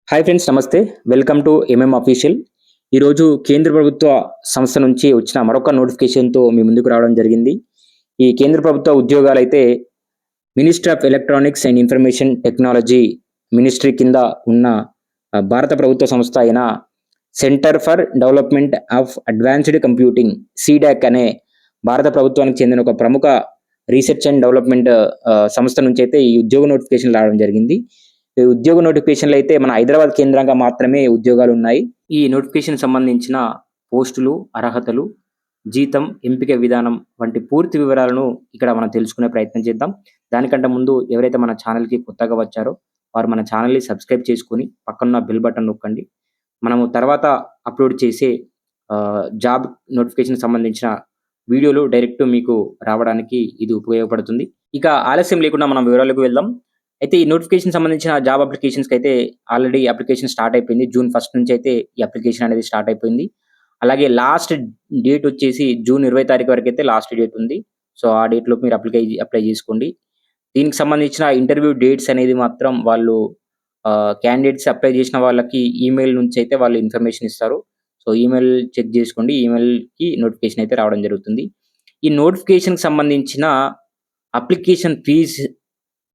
Hi friends నమస్తే. Welcome to official. ఈరోజు కేంద్ర ప్రభుత్వ సంస్థ నుంచి వచ్చిన మరొక నోటిఫికేషన్‌తో మీ ముందుకు రావడం జరిగింది. ఈ కేంద్ర ప్రభుత్వ ఉద్యోగాలైతే ministry of electronics and information technology ministry కింద ఉన్న భారత ప్రభుత్వ సంస్థ అయిన centre for development of advanced computing CDAC అనే భారత ప్రభుత్వానికి చెందిన ఒక ప్రముఖ రీసెర్చ్ అండ్ డెవలప్‌మెంట్ సంస్థ నుంచైతే ఈ ఉద్యోగ నోటిఫికేషన్ రావడం జరిగింది. ఈ ఉద్యోగ నోటిఫికేషన్‌లో అయితే మన హైదరాబాద్ కేంద్రంగా మాత్రమే ఉద్యోగాలున్నాయి. ఈ నోటిఫికేషన్ సంబంధించిన పోస్టులు, అర్హతలు, జీతం, ఎంపిక విధానం వంటి పూర్తి వివరాలను ఇక్కడ మనం తెలుసుకునే ప్రయత్నం చేద్దాం. దానికంటే ముందు ఎవరైతే మన ఛానెల్‌కి కొత్తగా వచ్చారో వారు మన ఛానెల్‌ని సబ్స్క్రైబ్ చేసుకొని పక్కనున్న బెల్ బటన్ నొక్కండి. మనము తర్వాత అప్‌లోడ్ చేసే జాబ్ నోటిఫికేషన్‌కి సంబంధించిన వీడియోలు డైరెక్ట్ మీకు రావడానికి ఇది ఉపయోగపడుతుంది. ఇక ఆలస్యం లేకుండా మనం వివరాలకు వెళ్దాం. అయితే ఈ నోటిఫికేషన్ సంబంధించిన జాబ్ అప్లికేషన్స్‌కైతే ఆల్రెడీ అప్లికేషన్ స్టార్ట్ అయిపోయింది. జూన్ 1 నుంచి అయితే ఈ అప్లికేషన్ అనేది స్టార్ట్ అయిపోయింది. అలాగే లాస్ట్ డేట్ వచ్చేసి జూన్ 20 తారీఖు వరకైతే లాస్ట్ డేట్ ఉంది. సో, ఆ డేట్‌లోపు మీరు అప్లై చేసుకోండి. దీనికి సంబంధించిన ఇంటర్వ్యూ డేట్స్ అనేది మాత్రం వాళ్ళు క్యాండిడేట్స్ అప్లై చేసిన వాళ్ళకి ఈమెయిల్ నుంచి అయితే వాళ్ళు ఇన్ఫర్మేషన్ ఇస్తారు. సో, ఈమెయిల్ చెక్ చేసుకోండి. ఈమెయిల్‌కి నోటిఫికేషన్ అయితే రావడం జరుగుతుంది. ఈ నోటిఫికేషన్‌కి సంబంధించిన అప్లికేషన్ ఫీజ్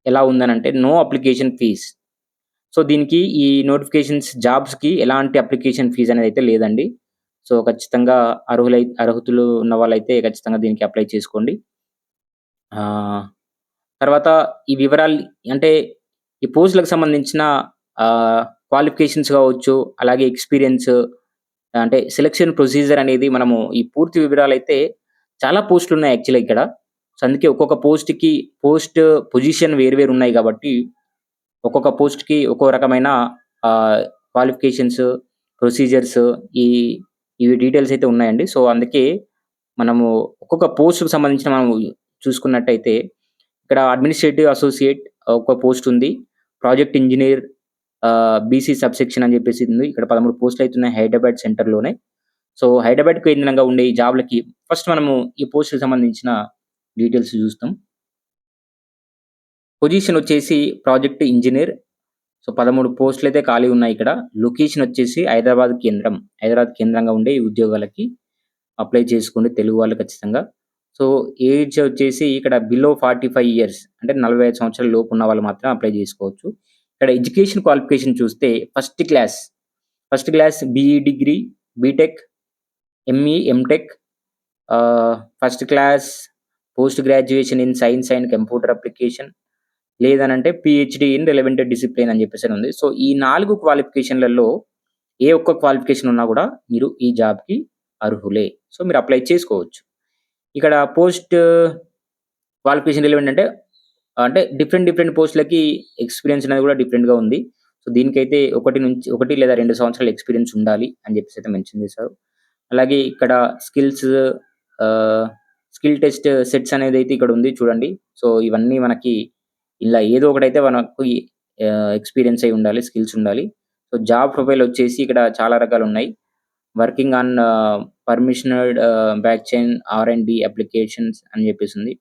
ఎలా ఉందనంటే నో అప్లికేషన్ ఫీజ్. సో, దీనికి ఈ నోటిఫికేషన్స్ జాబ్స్‌కి ఎలాంటి అప్లికేషన్ ఫీజ్ అనేదైతే లేదండి. సో, ఖచ్చితంగా అర్హతులు ఉన్న వాళ్ళైతే ఖచ్చితంగా దీనికి అప్లై చేసుకోండి. ఆహ్, తర్వాత ఈ వివరాలు అంటే ఈ పోస్ట్‌లకు సంబంధించిన క్వాలిఫికేషన్స్ కావచ్చు, అలాగే ఎక్స్‌పీరియన్స్ అంటే సెలక్షన్ ప్రొసీజర్ అనేది మనము ఈ పూర్తి వివరాలైతే చాలా పోస్టులున్నాయి యాక్చువల్‌గా ఇక్కడ. సో, అందుకే ఒక్కొక్క పోస్ట్ పొజిషన్ వేరు వేరు ఉన్నాయి కాబట్టి ఒక్కొక్క పోస్ట్‌కి ఒక్కో రకమైన క్వాలిఫికేషన్స్, ప్రొసీజర్స్ ఈ ఇవి డీటెయిల్స్ అయితే ఉన్నాయండి. సో, అందుకే మనము ఒక్కొక్క పోస్ట్‌కి సంబంధించిన మనం చూసుకున్నట్టయితే ఇక్కడ అడ్మినిస్ట్రేటివ్ అసోసియేట్ ఒక పోస్ట్ ఉంది. ప్రాజెక్ట్ ఇంజినీర్ బీసీ సబ్‌సెక్షన్ అని చెప్పేసి ఉంది. ఇక్కడ 13 పోస్టులు అయితే ఉన్నాయి హైదరాబాద్ సెంటర్‌లోనే. సో, హైదరాబాద్ కేంద్రంగా ఉండే ఈ జాబ్‌లకి ఫస్ట్ మనము ఈ పోస్ట్‌కి సంబంధించిన డీటెయిల్స్ చూస్తాం. పొజిషన్ వచ్చేసి ప్రాజెక్ట్ ఇంజినీర్. సో, 13 పోస్టులయితే ఖాళీ ఉన్నాయిక్కడ. లొకేషన్ వచ్చేసి హైదరాబాద్ కేంద్రం. హైదరాబాద్ కేంద్రంగా ఉండే ఈ ఉద్యోగాలకి అప్లై చేసుకోండి తెలుగు వాళ్ళు ఖచ్చితంగా. సో, ఏజ్ వచ్చేసి ఇక్కడ బిలో 45 ఇయర్స్ అంటే 45 సంవత్సరాల లోపు ఉన్న వాళ్ళు మాత్రం అప్లై చేసుకోవచ్చు. ఇక్కడ ఎడ్యుకేషన్ క్వాలిఫికేషన్ చూస్తే first class BE degree, BTech, ME, MTech, first class post graduation in science and computer application లేదనంటే పీహెచ్‌డీ ఇన్ రిలవెంట్ డిసిప్లిన్ అని చెప్పేసని ఉంది. సో, ఈ 4 క్వాలిఫికేషన్‌లలో ఏ ఒక్క క్వాలిఫికేషన్ ఉన్నా గూడా మీరు ఈ జాబ్‌కి అర్హులే. సో, మీరు అప్లై చేసుకోవచ్చు. ఇక్కడ పోస్ట్ క్వాలిఫికేషన్ రిలవెంట్ అంటే డిఫరెంట్ పోస్ట్‌లకి ఎక్స్‌పీరియన్స్ అనేది గూడా డిఫరెంట్‌గా ఉంది. సో, దీనికైతే 1 లేదా 2 సంవత్సరాల ఎక్స్‌పీరియన్స్ ఉండాలి అని జెప్పేసయితే మెన్షన్ చేశారు. అలాగే ఇక్కడ ఆహ్, స్కిల్ టెస్ట్ సెట్స్ అనేదైతే ఇక్కడ ఉంది చూడండి. సో, ఇవన్నీ మనకి ఇలా ఏదో ఒకటైతే మనకి ఎక్స్‌పీరియన్స్ అయ్యి ఉండాలి. స్కిల్స్ ఉండాలి. సో, జాబ్ ప్రొఫైల్ వచ్చేసి ఇక్కడ చాలా రకాలున్నాయి. Working on permissioned blockchain ఆర్&డి అప్లికేషన్స్ అని చెప్పేసుంది.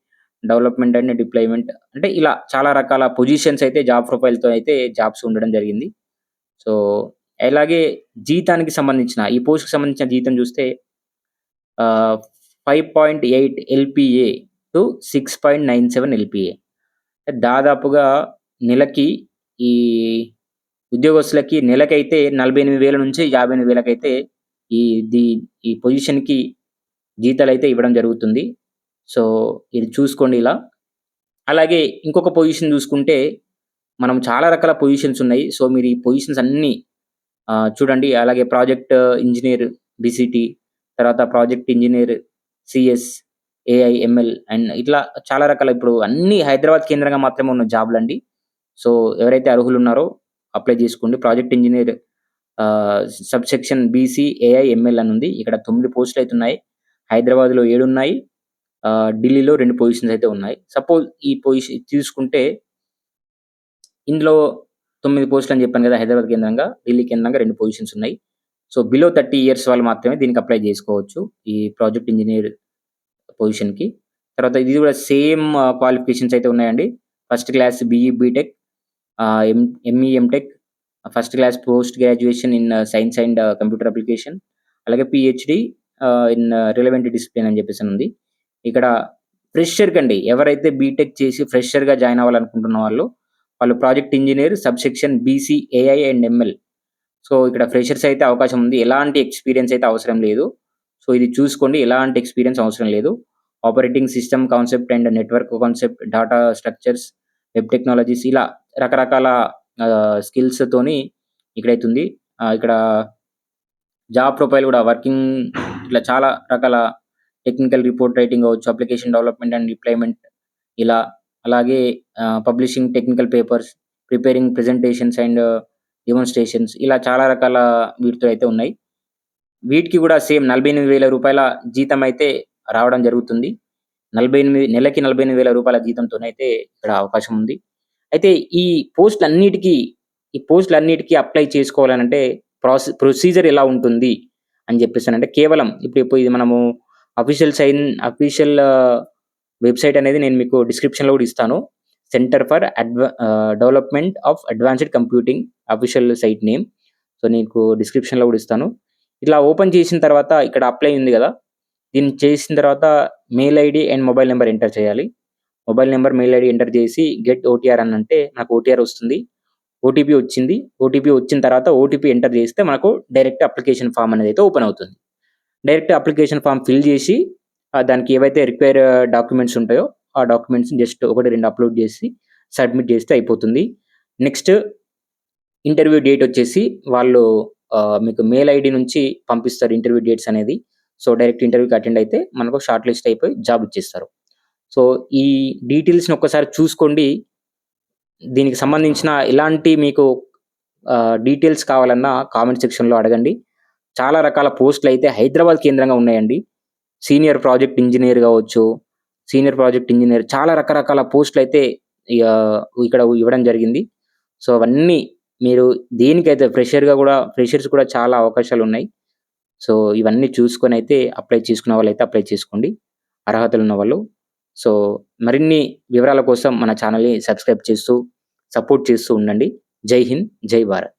డెవలప్‌మెంట్ అండ్ డిప్లాయ్‌మెంట్ అంటే ఇలా చాలా రకాల పొజిషన్స్ అయితే జాబ్ ప్రొఫైల్‌తో అయితే జాబ్స్ ఉండడం జరిగింది. సో, అలాగే జీతానికి సంబంధించిన ఈ పోస్ట్‌కి సంబంధించిన జీతం చూస్తే ఆహ్, 5.8 ఎల్‌పీఏ టు 6.97 ఎల్‌పీఏ. దాదాపుగా నెలకి ఈ ఉద్యోగస్తులకి నెలకైతే 48,000 నుంచి 58,000కైతే ఈ ది ఈ పొజిషన్‌కి జీతాలైతే ఇవ్వడం జరుగుతుంది. సో, ఇది చూసుకోండి ఇలా. అలాగే ఇంకొక పొజిషన్ చూసుకుంటే, మనం చాలా రకాల పొజిషన్స్ ఉన్నాయి. సో, మీరు ఈ పొజిషన్స్ అన్నీ చూడండి. అలాగే ప్రాజెక్ట్ ఇంజినీర్ బీసీటీ, తర్వాత project engineer CS, AI, ML and ఇట్లా చాలా రకాల ఇప్పుడు అన్నీ హైదరాబాద్ కేంద్రంగా మాత్రమే ఉన్న జాబ్‌లండి. సో, ఎవరైతే అర్హులున్నారో అప్లై చేసుకోండి. ప్రాజెక్ట్ ఇంజినీర్ ఆహ్, సబ్‌సెక్షన్ బీసీ, ఏఐ, ఎంఎల్ అని ఉంది. ఇక్కడ 9 పోస్టులయితున్నాయి. హైదరాబాద్‌లో 7 ఉన్నాయి. ఢిల్లీలో 2 పొజిషన్స్ అయితే ఉన్నాయి. సపోజ్ ఈ పొజిషన్ తీసుకుంటే ఇందులో 9 పోస్టులని చెప్పాను కదా! హైదరాబాద్ కేంద్రంగా, ఢిల్లీ కేంద్రంగా 2 పొజిషన్స్ ఉన్నాయి. సో, బిలో 30 ఇయర్స్ వాళ్ళు మాత్రమే దీనికి అప్లై జేసుకోవచ్చు. ఈ ప్రాజెక్ట్ ఇంజినీర్ పొజిషన్‌కి. తర్వాత ఇది గూడా సేమ్ క్వాలిఫికేషన్స్ అయితే ఉన్నాయండి. First class BE, BTech, ME, MTech, first class post graduation in science and computer application, అలాగే పీహెచ్‌డీ ఇన్ రిలవెంట్ డిసిప్లిన్ అని చెప్పేసని ఉంది. ఇక్కడ ఫ్రెషర్‌కండి ఎవరైతే బీటెక్ చేసి ఫ్రెషర్‌గా జాయిన్ అవ్వాలనుకుంటున్న వాళ్ళు project engineer subsection BC AI and ML. So, ఇక్కడ ఫ్రెషర్స్ అయితే అవకాశం ఉంది. ఎలాంటి ఎక్స్‌పీరియన్స్ అయితే అవసరం లేదు. సో, ఇది చూసుకోండి. ఎలాంటి ఎక్స్‌పీరియన్స్ అవసరం లేదు. Operating system concept and network concept, data structures, web technologies ఇలా రకరకాల స్కిల్స్‌తోని ఇక్కడైతుంది. ఇక్కడ జాబ్ ప్రొఫైల్ గూడా వర్కింగ్ ఇట్లా చాలా రకాల టెక్నికల్ రిపోర్ట్ రైటింగ్ అవ్వచ్చు, అప్లికేషన్ డెవలప్‌మెంట్ అండ్ డిప్లాయ్‌మెంట్ ఇలా. అలాగే publishing technical papers, preparing presentations and demonstrations ఇలా చాలా రకాల వీటితో అయితే ఉన్నాయి. వీటికి గూడా సేమ్ రూ. 48,000 జీతమైతే రావడం జరుగుతుంది. 48 నెలకి రూ. 48,000 జీతంతోనైతే ఇక్కడ అవకాశం ఉంది. అయితే ఈ పోస్ట్‌లన్నిటికి అప్లై చేసుకోవాలనంటే ప్రొసీజర్ ఎలా ఉంటుంది అని జెప్పేసనంటే కేవలం ఇప్పుడు ఇది మనము అఫీషియల్ వెబ్‌సైట్ అనేది నేను మీకు డిస్క్రిప్షన్‌లో గూడా ఇస్తాను. Centre for development of advanced computing official site name. So, నీకు డిస్క్రిప్షన్‌లో గూడా ఇస్తాను. ఇట్లా ఓపెన్ చేసిన తర్వాత ఇక్కడ అప్లై ఉంది గదా! దీన్ని చేసిన తర్వాత mail ID and mobile number enter చేయాలి. Mobile number, mail ID enter చేసి గెట్ ఓటీఆర్ అనంటే నాకు ఓటీఆర్ వస్తుంది. ఓటీపీ వచ్చింది. ఓటీపీ వచ్చిన తర్వాత ఓటీపీ ఎంటర్ చేస్తే మనకు డైరెక్ట్ అప్లికేషన్ ఫార్మ్ అనేదైతే ఓపెన్ అవుతుంది. డైరెక్ట్ అప్లికేషన్ ఫార్మ్ ఫిల్ చేసి దానికి ఏవైతే రిక్వైర్ డాక్యుమెంట్స్ ఉంటాయో ఆ డాక్యుమెంట్స్‌ని జస్ట్ 1, 2 అప్‌లోడ్ చేసి సబ్మిట్ చేస్తే అయిపోతుంది. నెక్స్ట్ ఇంటర్వ్యూ డేట్ వచ్చేసి వాళ్ళు మీకు మెయిల్ ఐడీ నుంచి పంపిస్తారు ఇంటర్వ్యూ డేట్స్ అనేది. సో, డైరెక్ట్ ఇంటర్వ్యూకి అటెండ్ అయితే మనకు షార్ట్ లిస్ట్ అయిపోయి జాబ్ ఇచ్చేస్తారు. సో, ఈ డీటెయిల్స్‌ని ఒక్కసారి చూసుకోండి. దీనికి సంబంధించిన ఎలాంటి మీకు డీటెయిల్స్ కావాలన్నా కామెంట్ సెక్షన్‌లో అడగండి. చాలా రకాల పోస్ట్‌లయితే హైదరాబాద్ కేంద్రంగా ఉన్నాయండి. సీనియర్ ప్రాజెక్ట్ ఇంజినీర్ గావచ్చు, చాలా రకరకాల పోస్ట్‌లయితే ఇక్కడ ఇవ్వడం జరిగింది. సో, అవన్నీ మీరు దేనికైతే ఫ్రెషర్స్ కూడా చాలా అవకాశాలున్నాయి. సో, ఇవన్నీ చూసుకొనైతే అప్లై చేసుకునే వాళ్ళైతే అప్లై చేసుకోండి. అర్హతలున్న వాళ్ళు. సో, మరిన్ని వివరాల కోసం మన ఛానెల్‌ని సబ్‌స్క్రైబ్ చేస్తూ, సపోర్ట్ చేస్తూ ఉండండి. జై హింద్, జై భారత్.